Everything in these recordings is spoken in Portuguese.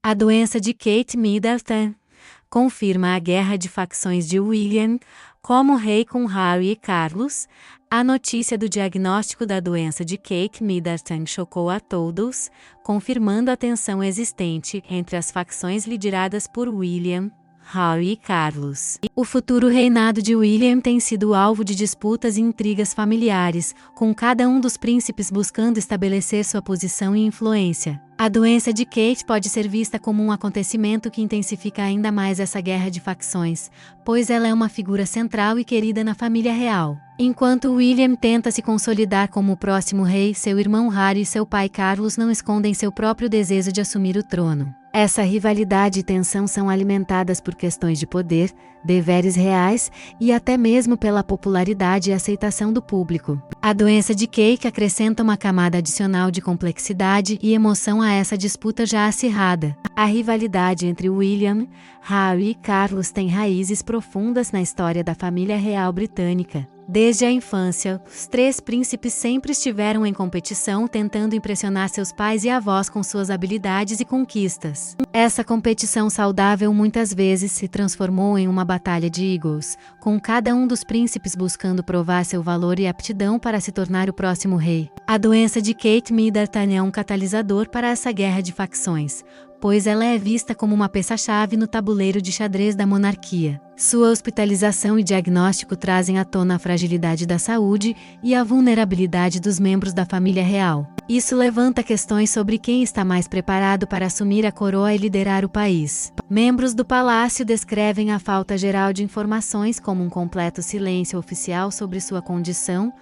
A doença de Kate Middleton confirma a guerra de facções de William como rei com Harry e Carlos. A notícia do diagnóstico da doença de Kate Middleton chocou a todos, confirmando a tensão existente entre as facções lideradas por William, Harry e Carlos. O futuro reinado de William tem sido alvo de disputas e intrigas familiares, com cada um dos príncipes buscando estabelecer sua posição e influência. A doença de Kate pode ser vista como um acontecimento que intensifica ainda mais essa guerra de facções, pois ela é uma figura central e querida na família real. Enquanto William tenta se consolidar como o próximo rei, seu irmão Harry e seu pai Carlos não escondem seu próprio desejo de assumir o trono. Essa rivalidade e tensão são alimentadas por questões de poder, deveres reais e até mesmo pela popularidade e aceitação do público. A doença de Kate acrescenta uma camada adicional de complexidade e emoção a essa disputa já acirrada. A rivalidade entre William, Harry e Carlos tem raízes profundas na história da família real britânica. Desde a infância, os três príncipes sempre estiveram em competição, tentando impressionar seus pais e avós com suas habilidades e conquistas. Essa competição saudável muitas vezes se transformou em uma batalha de egos, com cada um dos príncipes buscando provar seu valor e aptidão para se tornar o próximo rei. A doença de Kate Middleton é um catalisador para essa guerra de facções, pois ela é vista como uma peça-chave no tabuleiro de xadrez da monarquia. Sua hospitalização e diagnóstico trazem à tona a fragilidade da saúde e a vulnerabilidade dos membros da família real. Isso levanta questões sobre quem está mais preparado para assumir a coroa e liderar o país. Membros do palácio descrevem a falta geral de informações como um completo silêncio oficial sobre sua condição,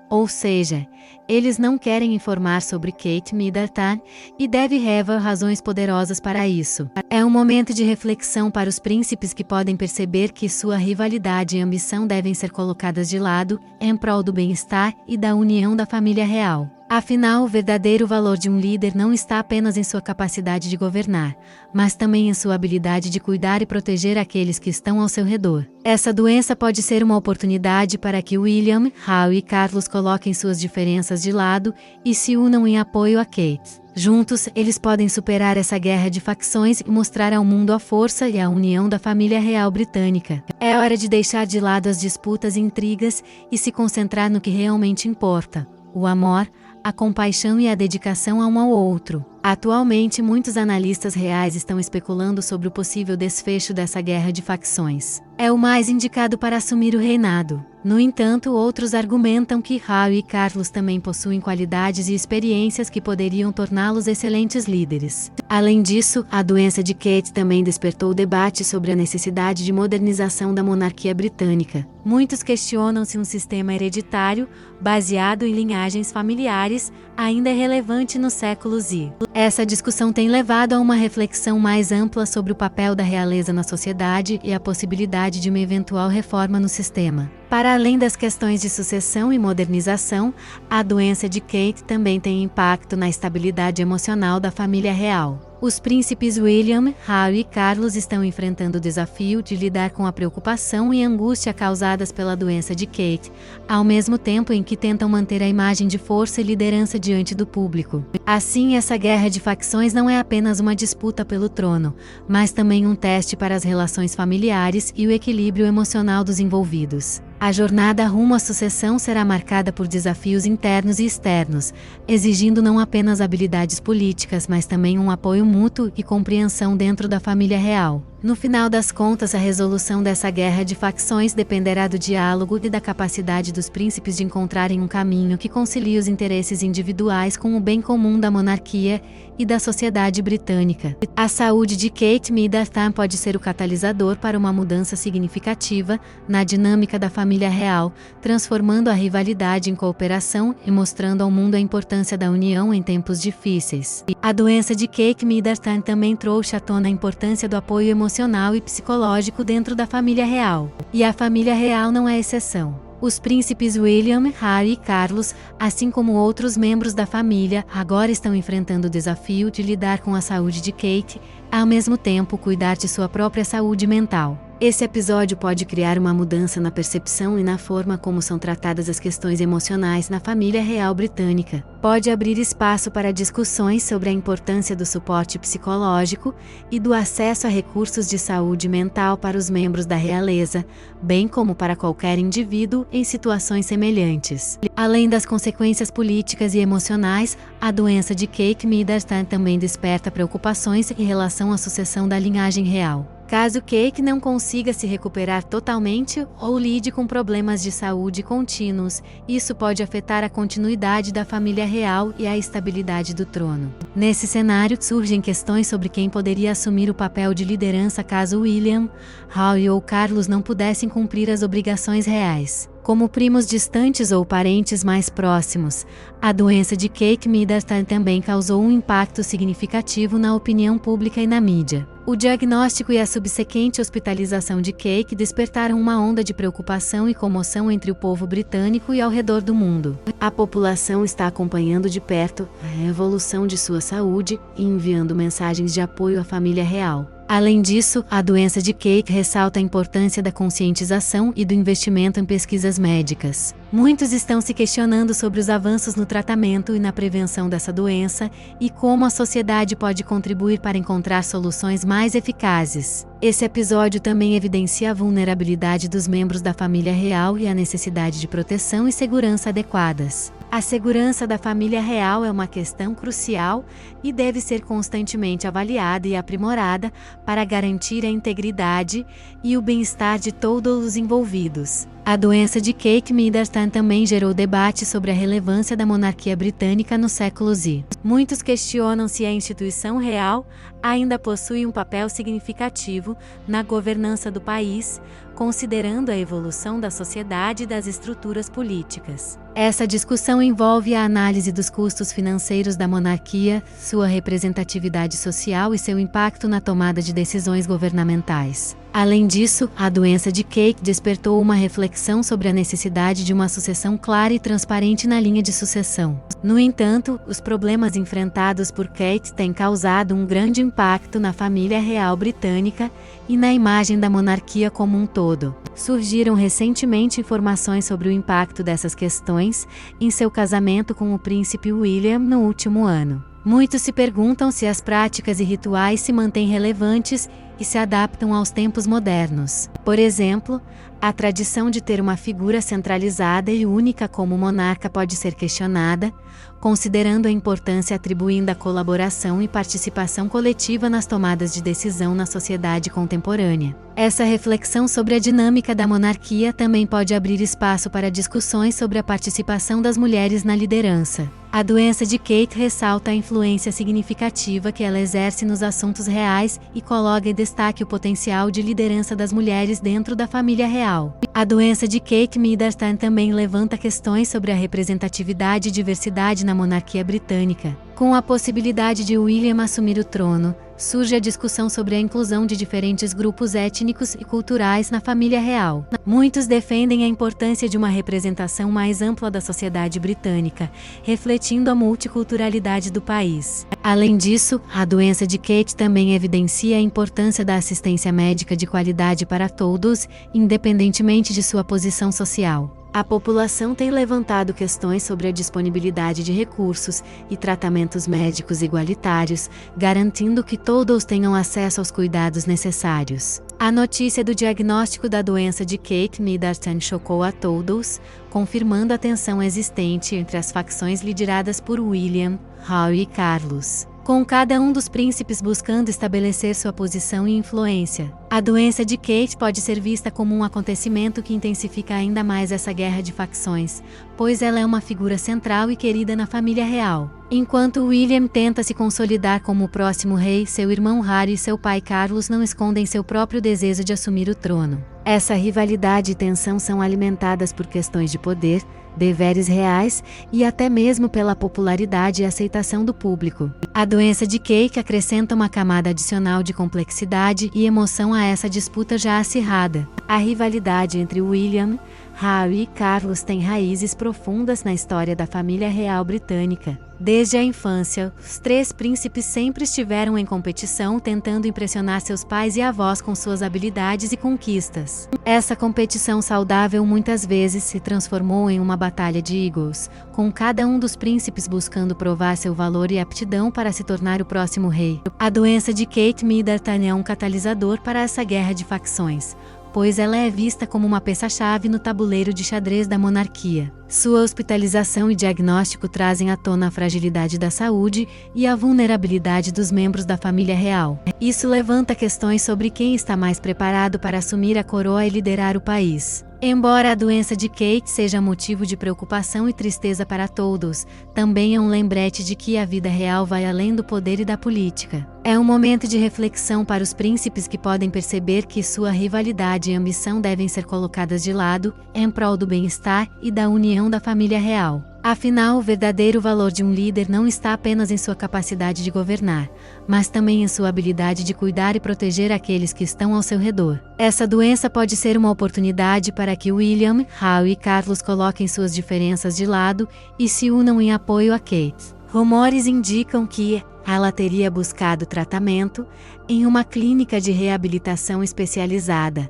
ou seja, eles não querem informar sobre Kate Middleton e deve haver razões poderosas para isso. É um momento de reflexão para os príncipes que podem perceber que sua rivalidade e ambição devem ser colocadas de lado em prol do bem-estar e da união da família real. Afinal, o verdadeiro valor de um líder não está apenas em sua capacidade de governar, mas também em sua habilidade de cuidar e proteger aqueles que estão ao seu redor. Essa doença pode ser uma oportunidade para que William, Harry e Carlos coloquem suas diferenças de lado e se unam em apoio a Kate. Juntos, eles podem superar essa guerra de facções e mostrar ao mundo a força e a união da família real britânica. É hora de deixar de lado as disputas e intrigas e se concentrar no que realmente importa: o amor, a compaixão e a dedicação a um ao outro. Atualmente, muitos analistas reais estão especulando sobre o possível desfecho dessa guerra de facções. É o mais indicado para assumir o reinado. No entanto, outros argumentam que Harry e Carlos também possuem qualidades e experiências que poderiam torná-los excelentes líderes. Além disso, a doença de Kate também despertou o debate sobre a necessidade de modernização da monarquia britânica. Muitos questionam se um sistema hereditário, baseado em linhagens familiares, ainda é relevante nos séculos I. Essa discussão tem levado a uma reflexão mais ampla sobre o papel da realeza na sociedade e a possibilidade de uma eventual reforma no sistema. Para além das questões de sucessão e modernização, a doença de Kate também tem impacto na estabilidade emocional da família real. Os príncipes William, Harry e Carlos estão enfrentando o desafio de lidar com a preocupação e angústia causadas pela doença de Kate, ao mesmo tempo em que tentam manter a imagem de força e liderança diante do público. Assim, essa guerra de facções não é apenas uma disputa pelo trono, mas também um teste para as relações familiares e o equilíbrio emocional dos envolvidos. A jornada rumo à sucessão será marcada por desafios internos e externos, exigindo não apenas habilidades políticas, mas também um apoio mútuo e compreensão dentro da família real. No final das contas, a resolução dessa guerra de facções dependerá do diálogo e da capacidade dos príncipes de encontrarem um caminho que concilie os interesses individuais com o bem comum da monarquia e da sociedade britânica. A saúde de Kate Middleton pode ser o catalisador para uma mudança significativa na dinâmica da família real, transformando a rivalidade em cooperação e mostrando ao mundo a importância da união em tempos difíceis. A doença de Kate Middleton também trouxe à tona a importância do apoio emocional e psicológico dentro da família real. E a família real não é exceção. Os príncipes William, Harry e Carlos, assim como outros membros da família, agora estão enfrentando o desafio de lidar com a saúde de Kate, ao mesmo tempo cuidar de sua própria saúde mental. Esse episódio pode criar uma mudança na percepção e na forma como são tratadas as questões emocionais na família real britânica. Pode abrir espaço para discussões sobre a importância do suporte psicológico e do acesso a recursos de saúde mental para os membros da realeza, bem como para qualquer indivíduo em situações semelhantes. Além das consequências políticas e emocionais, a doença de Kate Middleton também desperta preocupações em relação à sucessão da linhagem real. Caso Kate não consiga se recuperar totalmente ou lide com problemas de saúde contínuos, isso pode afetar a continuidade da família real e a estabilidade do trono. Nesse cenário, surgem questões sobre quem poderia assumir o papel de liderança caso William, Harry ou Carlos não pudessem cumprir as obrigações reais. Como primos distantes ou parentes mais próximos, a doença de Kate Middleton também causou um impacto significativo na opinião pública e na mídia. O diagnóstico e a subsequente hospitalização de Kate despertaram uma onda de preocupação e comoção entre o povo britânico e ao redor do mundo. A população está acompanhando de perto a evolução de sua saúde e enviando mensagens de apoio à família real. Além disso, a doença de Kate ressalta a importância da conscientização e do investimento em pesquisas médicas. Muitos estão se questionando sobre os avanços no tratamento e na prevenção dessa doença e como a sociedade pode contribuir para encontrar soluções mais eficazes. Esse episódio também evidencia a vulnerabilidade dos membros da família real e a necessidade de proteção e segurança adequadas. A segurança da família real é uma questão crucial e deve ser constantemente avaliada e aprimorada para garantir a integridade e o bem-estar de todos os envolvidos. A doença de Kate Middleton também gerou debate sobre a relevância da monarquia britânica no século XX. Muitos questionam se a instituição real ainda possui um papel significativo na governança do país, considerando a evolução da sociedade e das estruturas políticas. Essa discussão envolve a análise dos custos financeiros da monarquia, sua representatividade social e seu impacto na tomada de decisões governamentais. Além disso, a doença de Kate despertou uma reflexão sobre a necessidade de uma sucessão clara e transparente na linha de sucessão. No entanto, os problemas enfrentados por Kate têm causado um grande impacto na família real britânica e na imagem da monarquia como um todo. Surgiram recentemente informações sobre o impacto dessas questões em seu casamento com o príncipe William no último ano. Muitos se perguntam se as práticas e rituais se mantêm relevantes e se adaptam aos tempos modernos. Por exemplo, a tradição de ter uma figura centralizada e única como monarca pode ser questionada, considerando a importância atribuindo a colaboração e participação coletiva nas tomadas de decisão na sociedade contemporânea. Essa reflexão sobre a dinâmica da monarquia também pode abrir espaço para discussões sobre a participação das mulheres na liderança. A doença de Kate ressalta a influência significativa que ela exerce nos assuntos reais e coloca em destaque o potencial de liderança das mulheres dentro da família real. A doença de Kate Middleton também levanta questões sobre a representatividade e diversidade na monarquia britânica. Com a possibilidade de William assumir o trono, surge a discussão sobre a inclusão de diferentes grupos étnicos e culturais na família real. Muitos defendem a importância de uma representação mais ampla da sociedade britânica, refletindo a multiculturalidade do país. Além disso, a doença de Kate também evidencia a importância da assistência médica de qualidade para todos, independentemente de sua posição social. A população tem levantado questões sobre a disponibilidade de recursos e tratamentos médicos igualitários, garantindo que todos tenham acesso aos cuidados necessários. A notícia do diagnóstico da doença de Kate Middleton chocou a todos, confirmando a tensão existente entre as facções lideradas por William, Harry e Carlos, com cada um dos príncipes buscando estabelecer sua posição e influência. A doença de Kate pode ser vista como um acontecimento que intensifica ainda mais essa guerra de facções, pois ela é uma figura central e querida na família real. Enquanto William tenta se consolidar como o próximo rei, seu irmão Harry e seu pai Carlos não escondem seu próprio desejo de assumir o trono. Essa rivalidade e tensão são alimentadas por questões de poder, deveres reais e até mesmo pela popularidade e aceitação do público. A doença de Kate acrescenta uma camada adicional de complexidade e emoção a essa disputa já acirrada. A rivalidade entre William, Harry e Carlos tem raízes profundas na história da família real britânica. Desde a infância, os três príncipes sempre estiveram em competição, tentando impressionar seus pais e avós com suas habilidades e conquistas. Essa competição saudável muitas vezes se transformou em uma batalha de egos, com cada um dos príncipes buscando provar seu valor e aptidão para se tornar o próximo rei. A doença de Kate Middleton é um catalisador para essa guerra de facções, pois ela é vista como uma peça-chave no tabuleiro de xadrez da monarquia. Sua hospitalização e diagnóstico trazem à tona a fragilidade da saúde e a vulnerabilidade dos membros da família real. Isso levanta questões sobre quem está mais preparado para assumir a coroa e liderar o país. Embora a doença de Kate seja motivo de preocupação e tristeza para todos, também é um lembrete de que a vida real vai além do poder e da política. É um momento de reflexão para os príncipes que podem perceber que sua rivalidade e ambição devem ser colocadas de lado, em prol do bem-estar e da união da família real. Afinal, o verdadeiro valor de um líder não está apenas em sua capacidade de governar, mas também em sua habilidade de cuidar e proteger aqueles que estão ao seu redor. Essa doença pode ser uma oportunidade para que William, Harry e Carlos coloquem suas diferenças de lado e se unam em apoio a Kate. Rumores indicam que ela teria buscado tratamento em uma clínica de reabilitação especializada,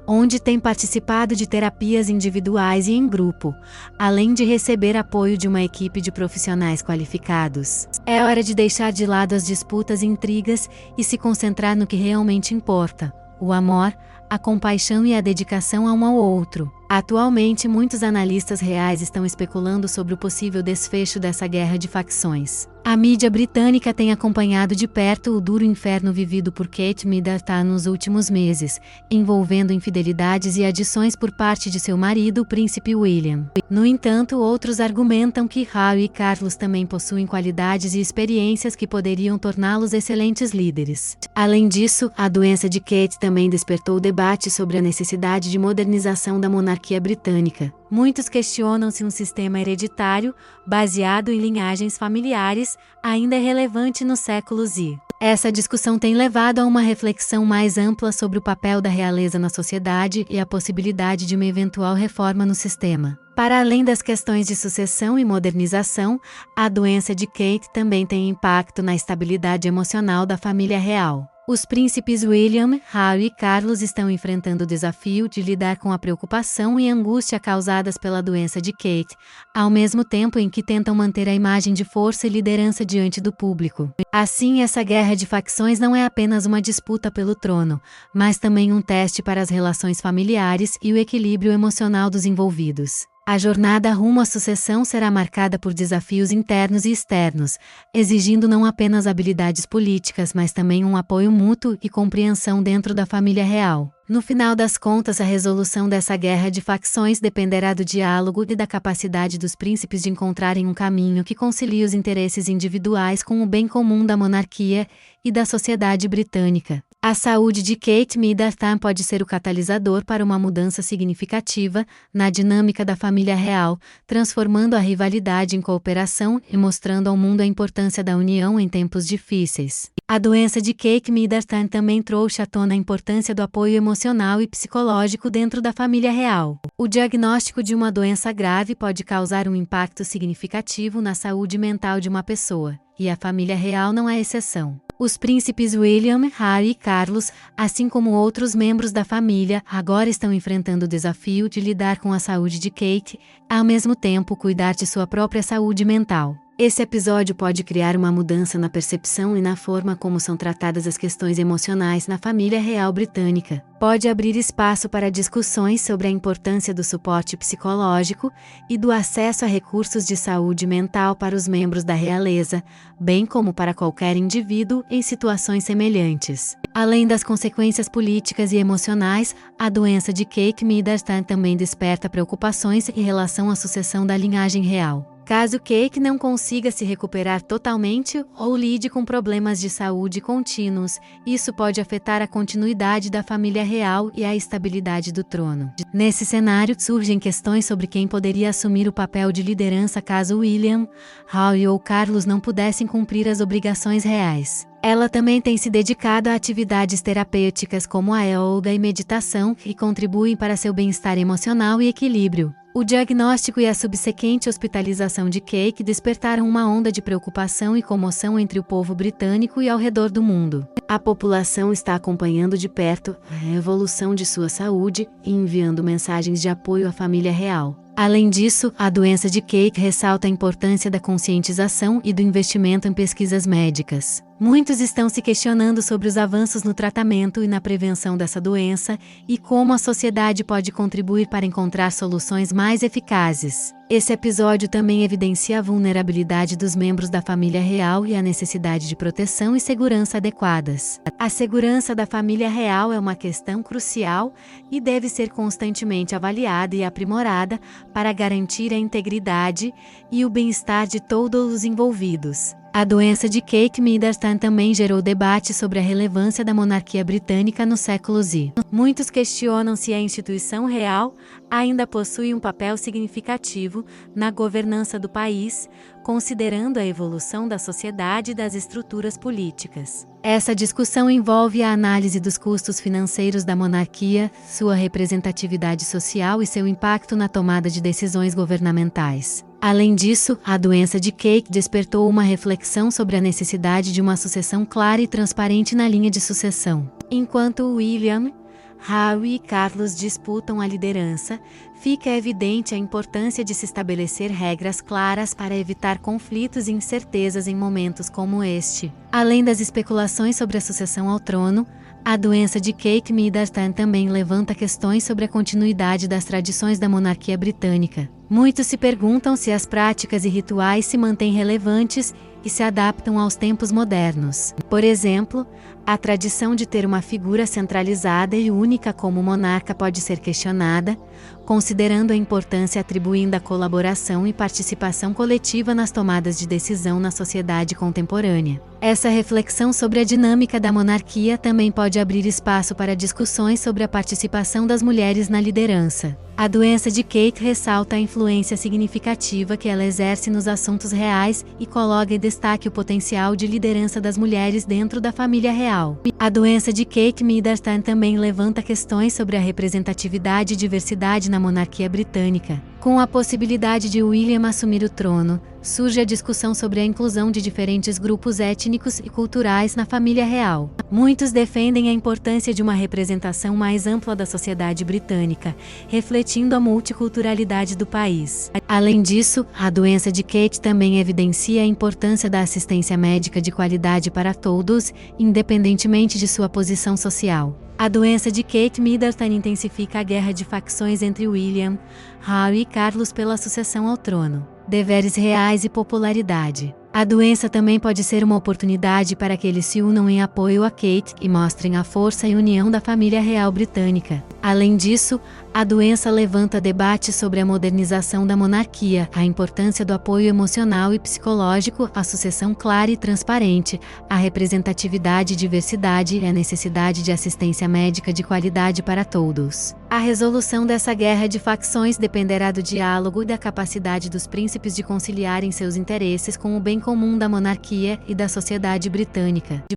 onde tem participado de terapias individuais e em grupo, além de receber apoio de uma equipe de profissionais qualificados. É hora de deixar de lado as disputas e intrigas e se concentrar no que realmente importa: o amor, a compaixão e a dedicação a um ao outro. Atualmente, muitos analistas reais estão especulando sobre o possível desfecho dessa guerra de facções. A mídia britânica tem acompanhado de perto o duro inferno vivido por Kate Middleton nos últimos meses, envolvendo infidelidades e adições por parte de seu marido, o príncipe William. No entanto, outros argumentam que Harry e Carlos também possuem qualidades e experiências que poderiam torná-los excelentes líderes. Além disso, a doença de Kate também despertou o debate sobre a necessidade de modernização da monarquia britânica. Muitos questionam se um sistema hereditário, baseado em linhagens familiares, ainda é relevante nos séculos I. Essa discussão tem levado a uma reflexão mais ampla sobre o papel da realeza na sociedade e a possibilidade de uma eventual reforma no sistema. Para além das questões de sucessão e modernização, a doença de Kate também tem impacto na estabilidade emocional da família real. Os príncipes William, Harry e Carlos estão enfrentando o desafio de lidar com a preocupação e angústia causadas pela doença de Kate, ao mesmo tempo em que tentam manter a imagem de força e liderança diante do público. Assim, essa guerra de facções não é apenas uma disputa pelo trono, mas também um teste para as relações familiares e o equilíbrio emocional dos envolvidos. A jornada rumo à sucessão será marcada por desafios internos e externos, exigindo não apenas habilidades políticas, mas também um apoio mútuo e compreensão dentro da família real. No final das contas, a resolução dessa guerra de facções dependerá do diálogo e da capacidade dos príncipes de encontrarem um caminho que concilie os interesses individuais com o bem comum da monarquia e da sociedade britânica. A saúde de Kate Middleton pode ser o catalisador para uma mudança significativa na dinâmica da família real, transformando a rivalidade em cooperação e mostrando ao mundo a importância da união em tempos difíceis. A doença de Kate Middleton também trouxe à tona a importância do apoio emocional e psicológico dentro da família real. O diagnóstico de uma doença grave pode causar um impacto significativo na saúde mental de uma pessoa, e a família real não é exceção. Os príncipes William, Harry e Carlos, assim como outros membros da família, agora estão enfrentando o desafio de lidar com a saúde de Kate, ao mesmo tempo cuidar de sua própria saúde mental. Esse episódio pode criar uma mudança na percepção e na forma como são tratadas as questões emocionais na família real britânica. Pode abrir espaço para discussões sobre a importância do suporte psicológico e do acesso a recursos de saúde mental para os membros da realeza, bem como para qualquer indivíduo em situações semelhantes. Além das consequências políticas e emocionais, a doença de Kate Middleton também desperta preocupações em relação à sucessão da linhagem real. Caso Kate não consiga se recuperar totalmente ou lide com problemas de saúde contínuos, isso pode afetar a continuidade da família real e a estabilidade do trono. Nesse cenário, surgem questões sobre quem poderia assumir o papel de liderança caso William, Harry ou Carlos não pudessem cumprir as obrigações reais. Ela também tem se dedicado a atividades terapêuticas como a yoga e meditação, que contribuem para seu bem-estar emocional e equilíbrio. O diagnóstico e a subsequente hospitalização de Kate despertaram uma onda de preocupação e comoção entre o povo britânico e ao redor do mundo. A população está acompanhando de perto a evolução de sua saúde e enviando mensagens de apoio à família real. Além disso, a doença de Kate ressalta a importância da conscientização e do investimento em pesquisas médicas. Muitos estão se questionando sobre os avanços no tratamento e na prevenção dessa doença e como a sociedade pode contribuir para encontrar soluções mais eficazes. Esse episódio também evidencia a vulnerabilidade dos membros da família real e a necessidade de proteção e segurança adequadas. A segurança da família real é uma questão crucial e deve ser constantemente avaliada e aprimorada para garantir a integridade e o bem-estar de todos os envolvidos. A doença de Kate Middleton também gerou debate sobre a relevância da monarquia britânica no século XX. Muitos questionam se a instituição real ainda possui um papel significativo na governança do país, considerando a evolução da sociedade e das estruturas políticas. Essa discussão envolve a análise dos custos financeiros da monarquia, sua representatividade social e seu impacto na tomada de decisões governamentais. Além disso, a doença de Kate despertou uma reflexão sobre a necessidade de uma sucessão clara e transparente na linha de sucessão. Enquanto William, Harry e Carlos disputam a liderança, fica evidente a importância de se estabelecer regras claras para evitar conflitos e incertezas em momentos como este. Além das especulações sobre a sucessão ao trono, a doença de Kate Middleton também levanta questões sobre a continuidade das tradições da monarquia britânica. Muitos se perguntam se as práticas e rituais se mantêm relevantes e se adaptam aos tempos modernos. Por exemplo, a tradição de ter uma figura centralizada e única como monarca pode ser questionada, considerando a importância atribuindo a colaboração e participação coletiva nas tomadas de decisão na sociedade contemporânea. Essa reflexão sobre a dinâmica da monarquia também pode abrir espaço para discussões sobre a participação das mulheres na liderança. A doença de Kate ressalta a influência significativa que ela exerce nos assuntos reais e coloca em destaque o potencial de liderança das mulheres dentro da família real. A doença de Kate Middleton também levanta questões sobre a representatividade e diversidade na monarquia britânica. Com a possibilidade de William assumir o trono, surge a discussão sobre a inclusão de diferentes grupos étnicos e culturais na família real. Muitos defendem a importância de uma representação mais ampla da sociedade britânica, refletindo a multiculturalidade do país. Além disso, a doença de Kate também evidencia a importância da assistência médica de qualidade para todos, independentemente de sua posição social. A doença de Kate Middleton intensifica a guerra de facções entre William, Harry e Carlos pela sucessão ao trono. Deveres reais e popularidade. A doença também pode ser uma oportunidade para que eles se unam em apoio a Kate e mostrem a força e união da família real britânica. Além disso, a doença levanta debate sobre a modernização da monarquia, a importância do apoio emocional e psicológico, a sucessão clara e transparente, a representatividade e diversidade e a necessidade de assistência médica de qualidade para todos. A resolução dessa guerra de facções dependerá do diálogo e da capacidade dos príncipes de conciliarem seus interesses com o bem comum da monarquia e da sociedade britânica.